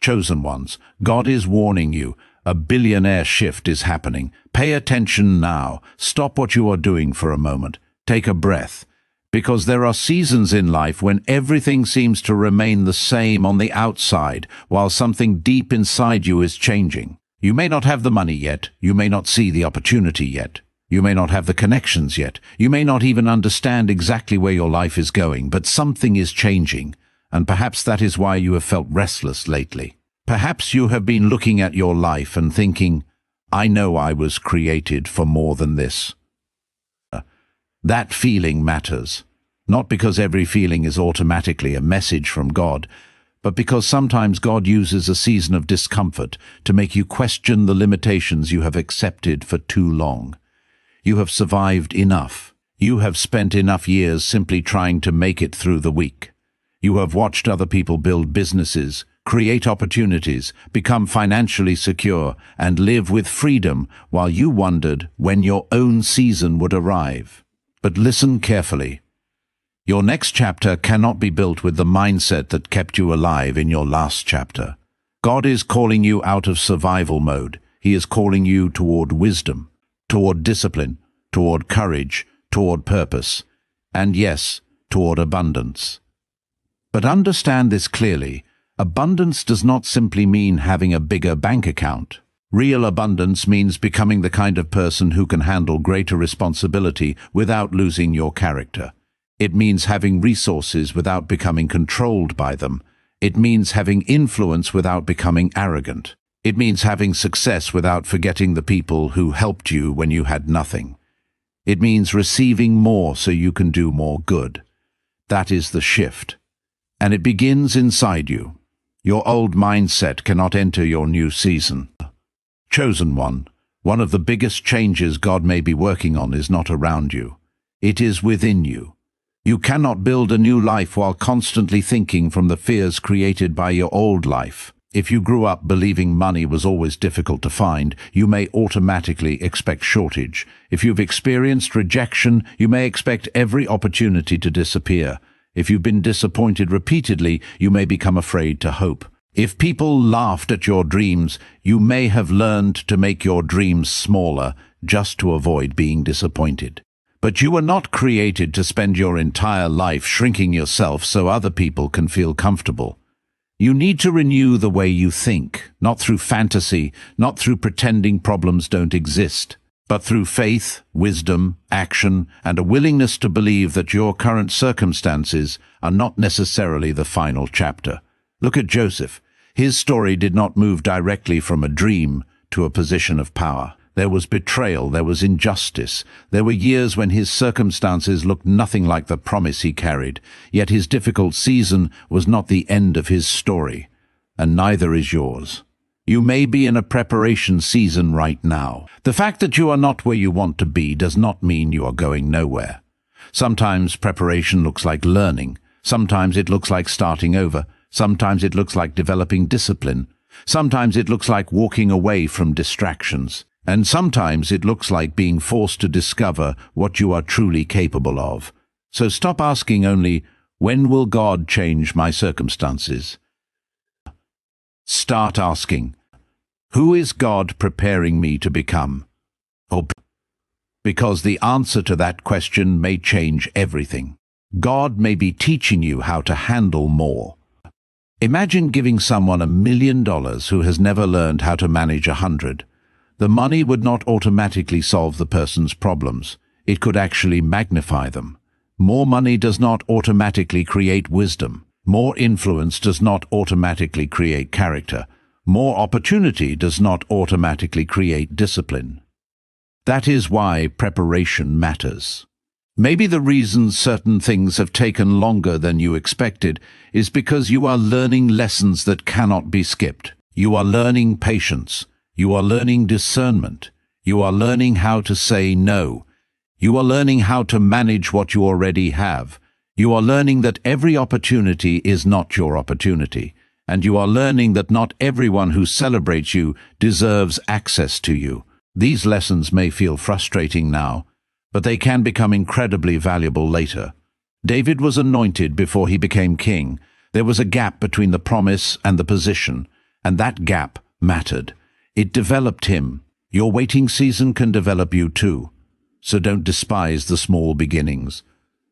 Chosen ones, God is warning you. A billionaire shift is happening. Pay attention now. Stop what you are doing for a moment. Take a breath. Because there are seasons in life when everything seems to remain the same on the outside, while something deep inside you is changing. You may not have the money yet. You may not see the opportunity yet. You may not have the connections yet. You may not even understand exactly where your life is going, but something is changing. And perhaps that is why you have felt restless lately. Perhaps you have been looking at your life and thinking, I know I was created for more than this. That feeling matters, not because every feeling is automatically a message from God, but because sometimes God uses a season of discomfort to make you question the limitations you have accepted for too long. You have survived enough. You have spent enough years simply trying to make it through the week. You have watched other people build businesses, create opportunities, become financially secure, and live with freedom while you wondered when your own season would arrive. But listen carefully. Your next chapter cannot be built with the mindset that kept you alive in your last chapter. God is calling you out of survival mode. He is calling you toward wisdom, toward discipline, toward courage, toward purpose, and yes, toward abundance. But understand this clearly. Abundance does not simply mean having a bigger bank account. Real abundance means becoming the kind of person who can handle greater responsibility without losing your character. It means having resources without becoming controlled by them. It means having influence without becoming arrogant. It means having success without forgetting the people who helped you when you had nothing. It means receiving more so you can do more good. That is the shift. And it begins inside you. Your old mindset cannot enter your new season. Chosen one of the biggest changes God may be working on is not around you. It is within you. You cannot build a new life while constantly thinking from the fears created by your old life. If you grew up believing money was always difficult to find, you may automatically expect shortage. If you've experienced rejection, you may expect every opportunity to disappear. If you've been disappointed repeatedly, you may become afraid to hope. If people laughed at your dreams, you may have learned to make your dreams smaller just to avoid being disappointed. But you were not created to spend your entire life shrinking yourself so other people can feel comfortable. You need to renew the way you think, not through fantasy, not through pretending problems don't exist, but through faith, wisdom, action, and a willingness to believe that your current circumstances are not necessarily the final chapter. Look at Joseph. His story did not move directly from a dream to a position of power. There was betrayal, there was injustice. There were years when his circumstances looked nothing like the promise he carried, yet his difficult season was not the end of his story, and neither is yours. You may be in a preparation season right now. The fact that you are not where you want to be does not mean you are going nowhere. Sometimes preparation looks like learning. Sometimes it looks like starting over. Sometimes it looks like developing discipline. Sometimes it looks like walking away from distractions. And sometimes it looks like being forced to discover what you are truly capable of. So stop asking only, when will God change my circumstances? Start asking, who is God preparing me to become? Because the answer to that question may change everything. God may be teaching you how to handle more. Imagine giving someone $1 million who has never learned how to manage 100. The money would not automatically solve the person's problems. It could actually magnify them. More money does not automatically create wisdom. More influence does not automatically create character. More opportunity does not automatically create discipline. That is why preparation matters. Maybe the reason certain things have taken longer than you expected is because you are learning lessons that cannot be skipped. You are learning patience. You are learning discernment. You are learning how to say no. You are learning how to manage what you already have. You are learning that every opportunity is not your opportunity. And you are learning that not everyone who celebrates you deserves access to you. These lessons may feel frustrating now, but they can become incredibly valuable later. David was anointed before he became king. There was a gap between the promise and the position, And that gap mattered. It developed him. Your waiting season can develop you too. So don't despise the small beginnings.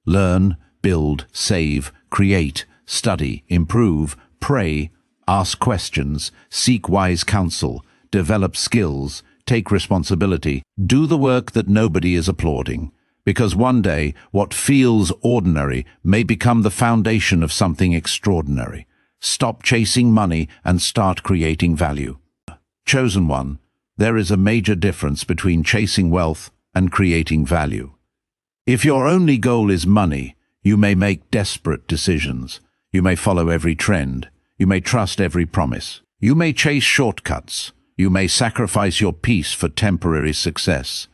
Learn, build, save, create, study, improve, pray, ask questions, seek wise counsel, develop skills, take responsibility, do the work that nobody is applauding. Because one day, what feels ordinary may become the foundation of something extraordinary. Stop chasing money and start creating value. Chosen one, there is a major difference between chasing wealth and creating value. If your only goal is money, you may make desperate decisions. You may follow every trend. You may trust every promise. You may chase shortcuts. You may sacrifice your peace for temporary success.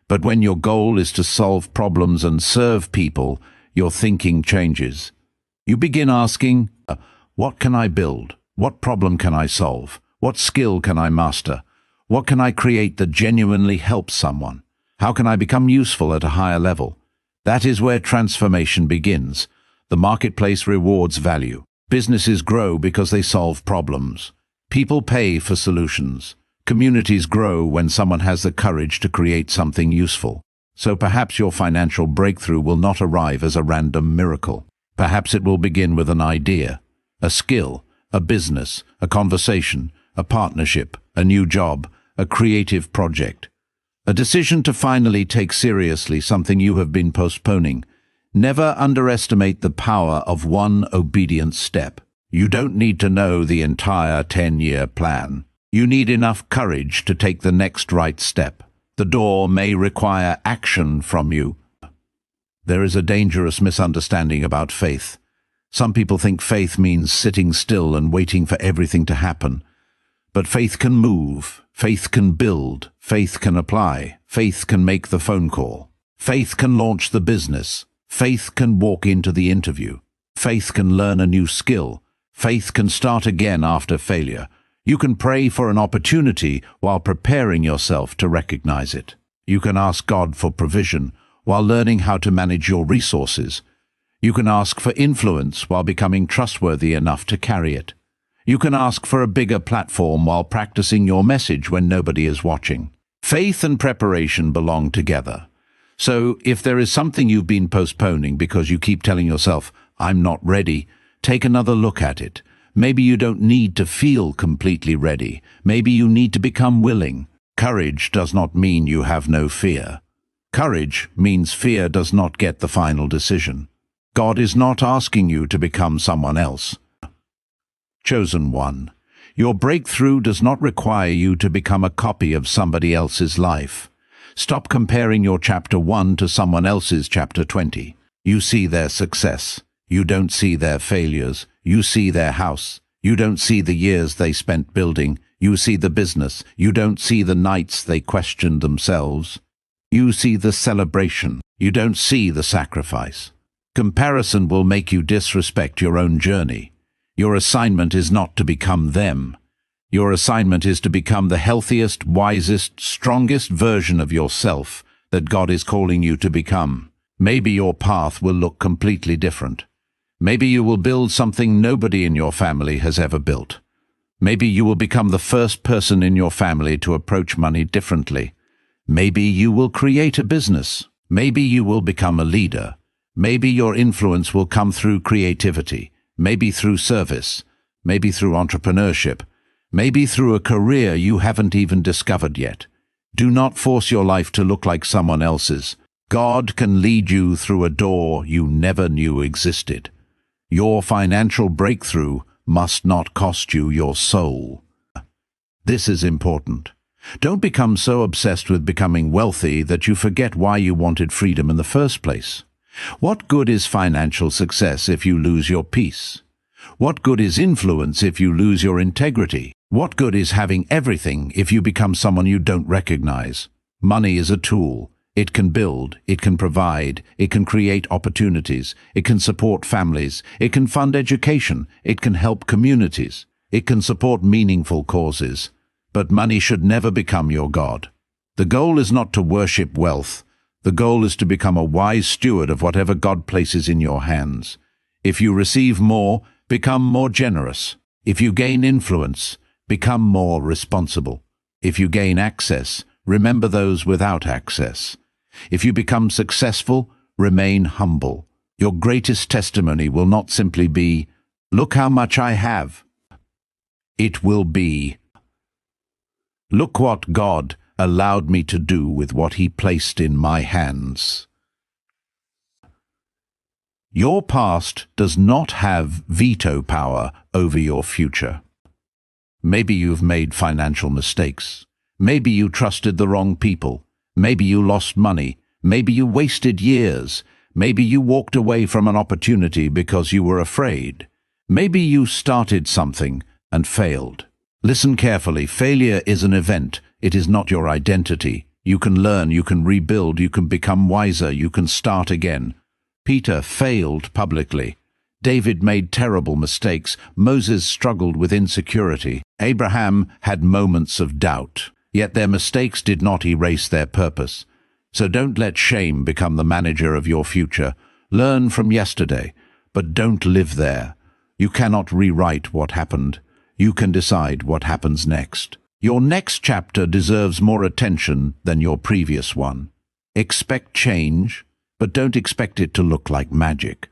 But when your goal is to solve problems and serve people, your thinking changes. You begin asking, what can I build? What problem can I solve? What skill can I master? What can I create that genuinely helps someone? How can I become useful at a higher level? That is where transformation begins. The marketplace rewards value. Businesses grow because they solve problems. People pay for solutions. Communities grow when someone has the courage to create something useful. So perhaps your financial breakthrough will not arrive as a random miracle. Perhaps it will begin with an idea, a skill, a business, a conversation, a partnership, a new job, a creative project. A decision to finally take seriously something you have been postponing. Never underestimate the power of one obedient step. You don't need to know the entire 10-year plan. You need enough courage to take the next right step. The door may require action from you. There is a dangerous misunderstanding about faith. Some people think faith means sitting still and waiting for everything to happen. But faith can move, faith can build, faith can apply, faith can make the phone call. Faith can launch the business. Faith can walk into the interview. Faith can learn a new skill. Faith can start again after failure. You can pray for an opportunity while preparing yourself to recognize it. You can ask God for provision while learning how to manage your resources. You can ask for influence while becoming trustworthy enough to carry it. You can ask for a bigger platform while practicing your message when nobody is watching. Faith and preparation belong together. So if there is something you've been postponing because you keep telling yourself, "I'm not ready," take another look at it. Maybe you don't need to feel completely ready. Maybe you need to become willing. Courage does not mean you have no fear. Courage means fear does not get the final decision. God is not asking you to become someone else. Chosen one, your breakthrough does not require you to become a copy of somebody else's life. Stop comparing your chapter 1 to someone else's chapter 20. You see their success. You don't see their failures. You see their house. You don't see the years they spent building. You see the business. You don't see the nights they questioned themselves. You see the celebration. You don't see the sacrifice. Comparison will make you disrespect your own journey. Your assignment is not to become them. Your assignment is to become the healthiest, wisest, strongest version of yourself that God is calling you to become. Maybe your path will look completely different. Maybe you will build something nobody in your family has ever built. Maybe you will become the first person in your family to approach money differently. Maybe you will create a business. Maybe you will become a leader. Maybe your influence will come through creativity. Maybe through service. Maybe through entrepreneurship. Maybe through a career you haven't even discovered yet. Do not force your life to look like someone else's. God can lead you through a door you never knew existed. Your financial breakthrough must not cost you your soul. This is important. Don't become so obsessed with becoming wealthy that you forget why you wanted freedom in the first place. What good is financial success if you lose your peace? What good is influence if you lose your integrity? What good is having everything if you become someone you don't recognize? Money is a tool. It can build, it can provide, it can create opportunities, it can support families, it can fund education, it can help communities, it can support meaningful causes. But money should never become your God. The goal is not to worship wealth. The goal is to become a wise steward of whatever God places in your hands. If you receive more, become more generous. If you gain influence, Become more responsible. If you gain access, remember those without access. If you become successful, remain humble. Your greatest testimony will not simply be, "Look how much I have." It will be, "Look what God allowed me to do with what He placed in my hands." Your past does not have veto power over your future. Maybe you've made financial mistakes. Maybe you trusted the wrong people. Maybe you lost money. Maybe you wasted years. Maybe you walked away from an opportunity because you were afraid. Maybe you started something and failed. Listen carefully. Failure is an event. It is not your identity. You can learn, you can rebuild, you can become wiser, you can start again. Peter failed publicly. David made terrible mistakes. Moses struggled with insecurity. Abraham had moments of doubt. Yet their mistakes did not erase their purpose. So don't let shame become the manager of your future. Learn from yesterday, but don't live there. You cannot rewrite what happened. You can decide what happens next. Your next chapter deserves more attention than your previous one. Expect change, but don't expect it to look like magic.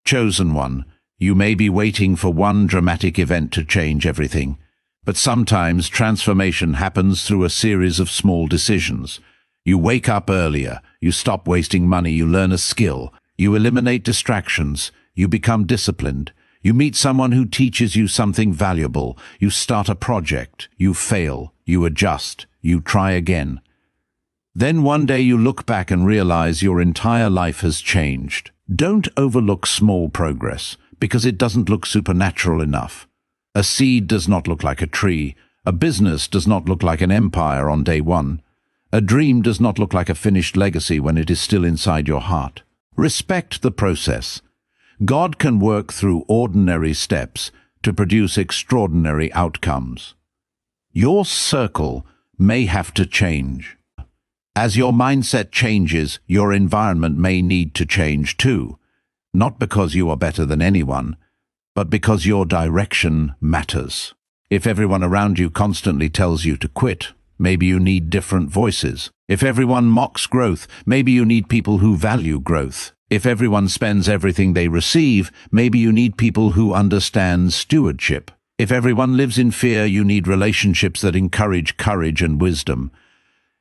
Chosen one, you may be waiting for one dramatic event to change everything, but sometimes transformation happens through a series of small decisions. You wake up earlier, you stop wasting money, you learn a skill, you eliminate distractions, you become disciplined, you meet someone who teaches you something valuable, you start a project, you fail, you adjust, you try again. Then one day you look back and realize your entire life has changed. Don't overlook small progress, because it doesn't look supernatural enough. A seed does not look like a tree. A business does not look like an empire on day one. A dream does not look like a finished legacy when it is still inside your heart. Respect the process. God can work through ordinary steps to produce extraordinary outcomes. Your circle may have to change. As your mindset changes, your environment may need to change too. Not because you are better than anyone, but because your direction matters. If everyone around you constantly tells you to quit, maybe you need different voices. If everyone mocks growth, maybe you need people who value growth. If everyone spends everything they receive, maybe you need people who understand stewardship. If everyone lives in fear, you need relationships that encourage courage and wisdom.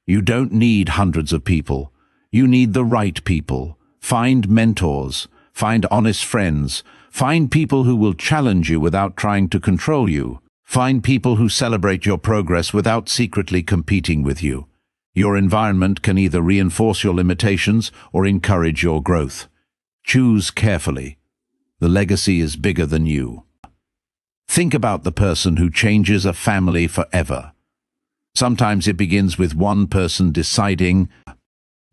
You don't need hundreds of people. You need the right people. Find mentors. Find honest friends. Find people who will challenge you without trying to control you. Find people who celebrate your progress without secretly competing with you. Your environment can either reinforce your limitations or encourage your growth. Choose carefully. The legacy is bigger than you. Think about the person who changes a family forever. Sometimes it begins with one person deciding,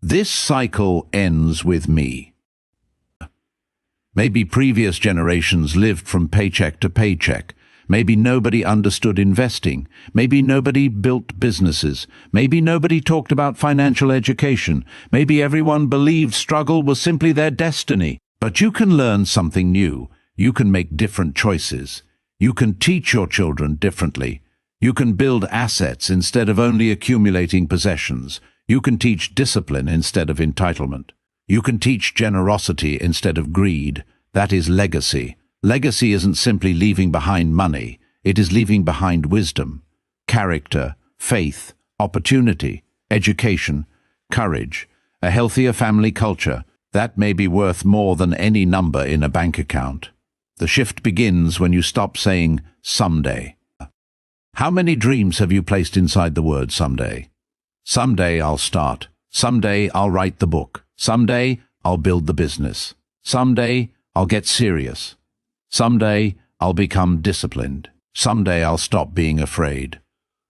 "This cycle ends with me." Maybe previous generations lived from paycheck to paycheck. Maybe nobody understood investing. Maybe nobody built businesses. Maybe nobody talked about financial education. Maybe everyone believed struggle was simply their destiny. But you can learn something new. You can make different choices. You can teach your children differently. You can build assets instead of only accumulating possessions. You can teach discipline instead of entitlement. You can teach generosity instead of greed. That is legacy. Legacy isn't simply leaving behind money. It is leaving behind wisdom, character, faith, opportunity, education, courage, a healthier family culture. That may be worth more than any number in a bank account. The shift begins when you stop saying, "someday." How many dreams have you placed inside the word someday? Someday I'll start. Someday I'll write the book. Someday I'll build the business. Someday I'll get serious. Someday I'll become disciplined. Someday I'll stop being afraid.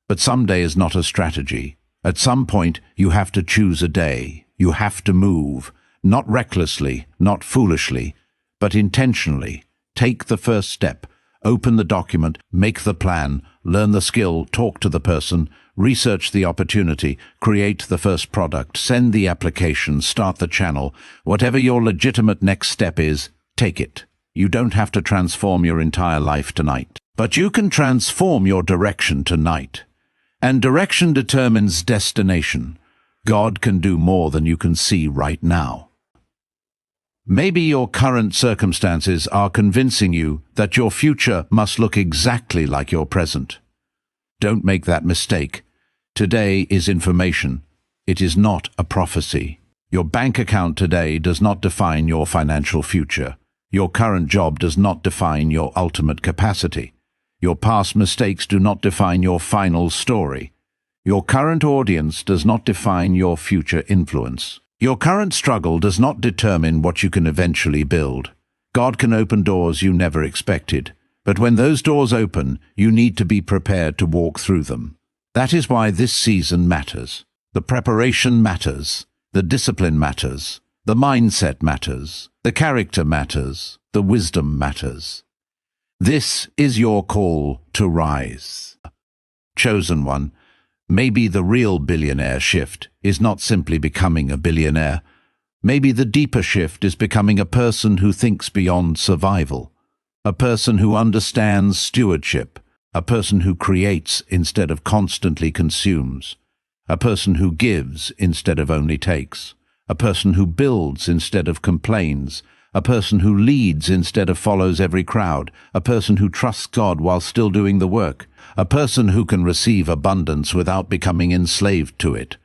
But someday is not a strategy. At some point you have to choose a day. You have to move. Not recklessly, not foolishly, but intentionally. Take the first step. Open the document, make the plan, learn the skill, talk to the person, research the opportunity, create the first product, send the application, start the channel. Whatever your legitimate next step is, take it. You don't have to transform your entire life tonight, but But you can transform your direction tonight. And direction determines destination. God can do more than you can see right now. Maybe your current circumstances are convincing you that your future must look exactly like your present. Don't make that mistake. Today is information. It is not a prophecy. Your bank account today does not define your financial future. Your current job does not define your ultimate capacity. Your past mistakes do not define your final story. Your current audience does not define your future influence. Your current struggle does not determine what you can eventually build. God can open doors you never expected, but when those doors open, you need to be prepared to walk through them. That is why this season matters. The preparation matters. The discipline matters. The mindset matters. The character matters. The wisdom matters. This is your call to rise. Chosen one, maybe the real billionaire shift is not simply becoming a billionaire. Maybe the deeper shift is becoming a person who thinks beyond survival, a person who understands stewardship, a person who creates instead of constantly consumes, a person who gives instead of only takes, a person who builds instead of complains, a person who leads instead of follows every crowd, a person who trusts God while still doing the work, a person who can receive abundance without becoming enslaved to it.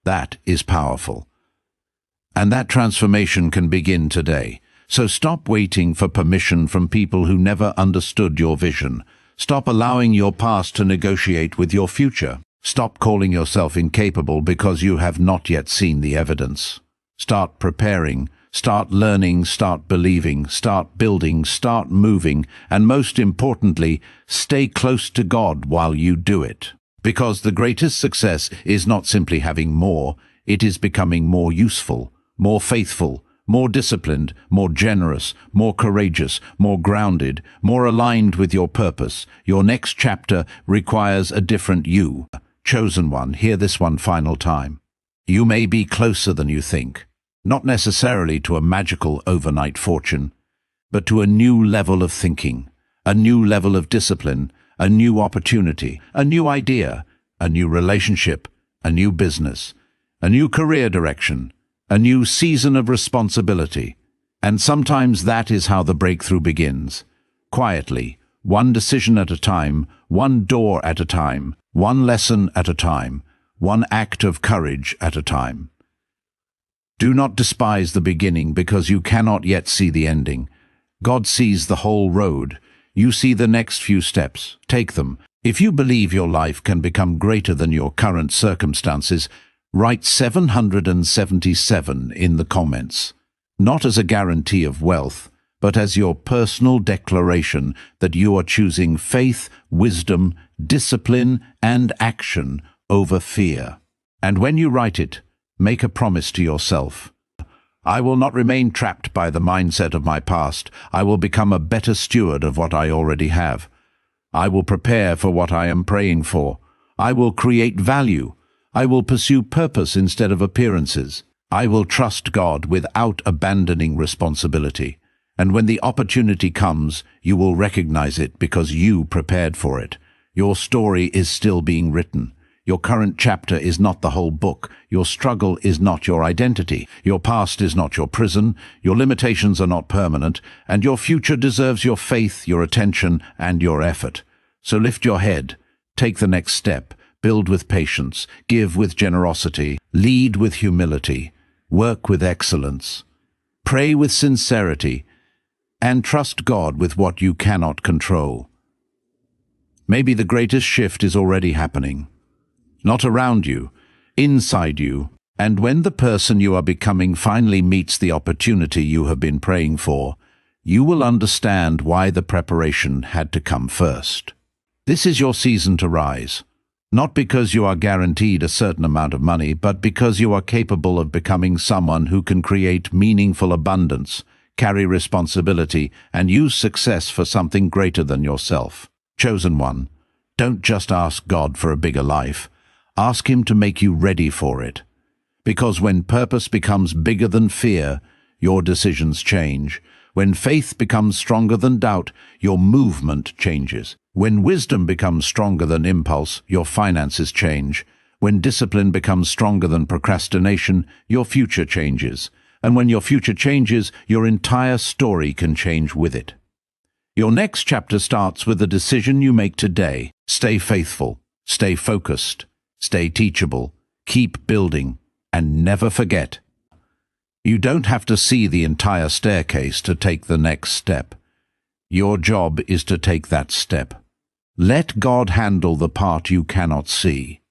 That is powerful. And that transformation can begin today. So stop waiting for permission from people who never understood your vision. Stop allowing your past to negotiate with your future. Stop calling yourself incapable because you have not yet seen the evidence. Start preparing. Start learning, start believing, start building, start moving, and most importantly, stay close to God while you do it. Because the greatest success is not simply having more, it is becoming more useful, more faithful, more disciplined, more generous, more courageous, more grounded, more aligned with your purpose. Your next chapter requires a different you. Chosen one, hear this one final time. You may be closer than you think. Not necessarily to a magical overnight fortune, but to a new level of thinking, a new level of discipline, a new opportunity, a new idea, a new relationship, a new business, a new career direction, a new season of responsibility. And sometimes that is how the breakthrough begins. Quietly, one decision at a time, one door at a time, one lesson at a time, one act of courage at a time. Do not despise the beginning because you cannot yet see the ending. God sees the whole road. You see the next few steps. Take them. If you believe your life can become greater than your current circumstances, write 777 in the comments. Not as a guarantee of wealth, but as your personal declaration that you are choosing faith, wisdom, discipline, and action over fear. And when you write it, make a promise to yourself. I will not remain trapped by the mindset of my past. I will become a better steward of what I already have. I will prepare for what I am praying for. I will create value. I will pursue purpose instead of appearances. I will trust God without abandoning responsibility. And when the opportunity comes, you will recognize it because you prepared for it. Your story is still being written. Your current chapter is not the whole book. Your struggle is not your identity. Your past is not your prison. Your limitations are not permanent. And your future deserves your faith, your attention, and your effort. So lift your head. Take the next step. Build with patience. Give with generosity. Lead with humility. Work with excellence. Pray with sincerity. And trust God with what you cannot control. Maybe the greatest shift is already happening. Not around you, inside you, and when the person you are becoming finally meets the opportunity you have been praying for, you will understand why the preparation had to come first. This is your season to rise, not because you are guaranteed a certain amount of money, but because you are capable of becoming someone who can create meaningful abundance, carry responsibility, and use success for something greater than yourself. Chosen one, don't just ask God for a bigger life. Ask Him to make you ready for it. Because when purpose becomes bigger than fear, your decisions change. When faith becomes stronger than doubt, your movement changes. When wisdom becomes stronger than impulse, your finances change. When discipline becomes stronger than procrastination, your future changes. And when your future changes, your entire story can change with it. Your next chapter starts with the decision you make today. Stay faithful, stay focused, stay teachable, keep building, and never forget. You don't have to see the entire staircase to take the next step. Your job is to take that step. Let God handle the part you cannot see.